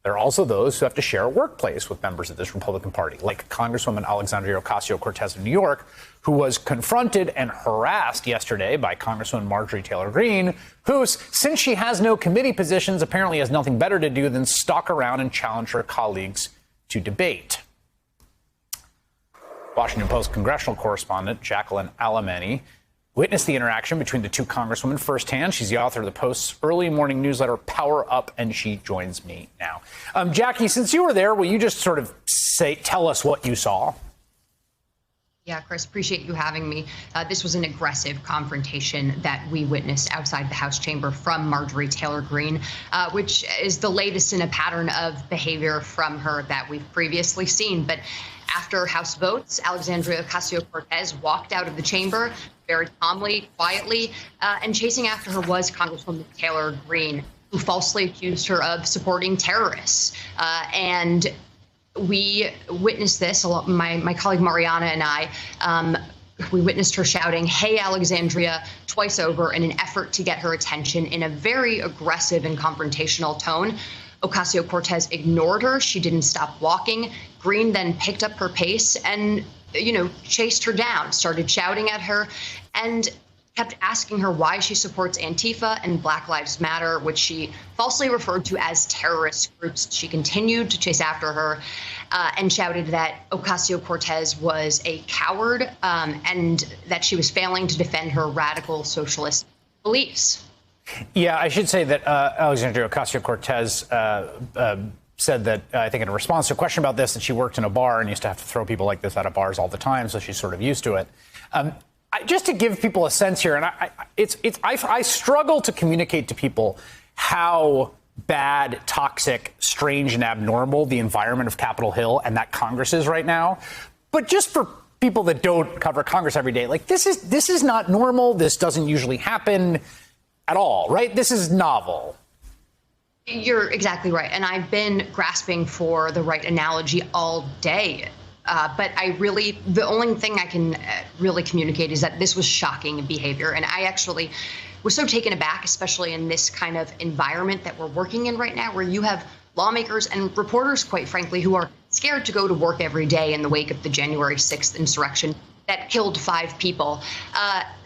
There are also those who have to share a workplace with members of this Republican Party, like Congresswoman Alexandria Ocasio-Cortez of New York, who was confronted and harassed yesterday by Congresswoman Marjorie Taylor Greene, who, since she has no committee positions, apparently has nothing better to do than stalk around and challenge her colleagues to debate. Washington Post congressional correspondent Jacqueline Alemany witnessed the interaction between the two congresswomen firsthand. She's the author of the Post's early morning newsletter, Power Up, and she joins me now. Jackie, since you were there, will you just sort of tell us what you saw? Yeah, Chris, appreciate you having me. This was an aggressive confrontation that we witnessed outside the House chamber from Marjorie Taylor Greene, which is the latest in a pattern of behavior from her that we've previously seen. But after House votes, Alexandria Ocasio-Cortez walked out of the chamber very calmly, quietly, and chasing after her was Congresswoman Taylor Greene, who falsely accused her of supporting terrorists. And we witnessed this, my colleague Mariana and I, we witnessed her shouting, "Hey, Alexandria," twice over in an effort to get her attention in a very aggressive and confrontational tone. Ocasio-Cortez ignored her. She didn't stop walking. Greene then picked up her pace and, chased her down, started shouting at her, and kept asking her why she supports Antifa and Black Lives Matter, which she falsely referred to as terrorist groups. She continued to chase after her and shouted that Ocasio-Cortez was a coward and that she was failing to defend her radical socialist beliefs. Yeah, I should say that Alexandria Ocasio-Cortez said that, I think in response to a question about this, that she worked in a bar and used to have to throw people like this out of bars all the time, so she's sort of used to it. Just to give people a sense here, and I struggle to communicate to people how bad, toxic, strange, and abnormal the environment of Capitol Hill and that Congress is right now. But just for people that don't cover Congress every day, like this is not normal. This doesn't usually happen at all, right? This is novel. You're exactly right. And I've been grasping for the right analogy all day. But the only thing I can really communicate is that this was shocking behavior. And I actually was so taken aback, especially in this kind of environment that we're working in right now, where you have lawmakers and reporters, quite frankly, who are scared to go to work every day in the wake of the January 6th insurrection that killed 5 people,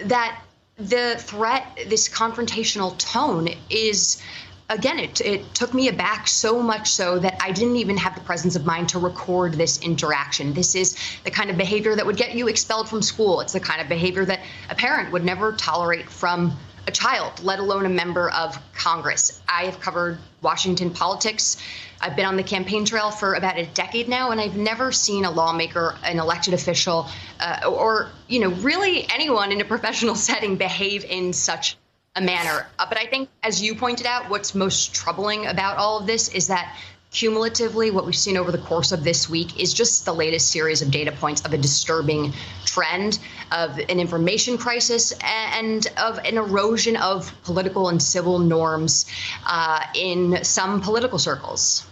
that the threat, this confrontational tone is, again, it took me aback so much so that I didn't even have the presence of mind to record this interaction. This is the kind of behavior that would get you expelled from school. It's the kind of behavior that a parent would never tolerate from a child, let alone a member of Congress. I have covered Washington politics. I've been on the campaign trail for about a decade now, and I've never seen a lawmaker, an elected official, or really anyone in a professional setting behave in such a manner. But I think, as you pointed out, what's most troubling about all of this is that cumulatively, what we've seen over the course of this week is just the latest series of data points of a disturbing trend of an information crisis and of an erosion of political and civil norms in some political circles.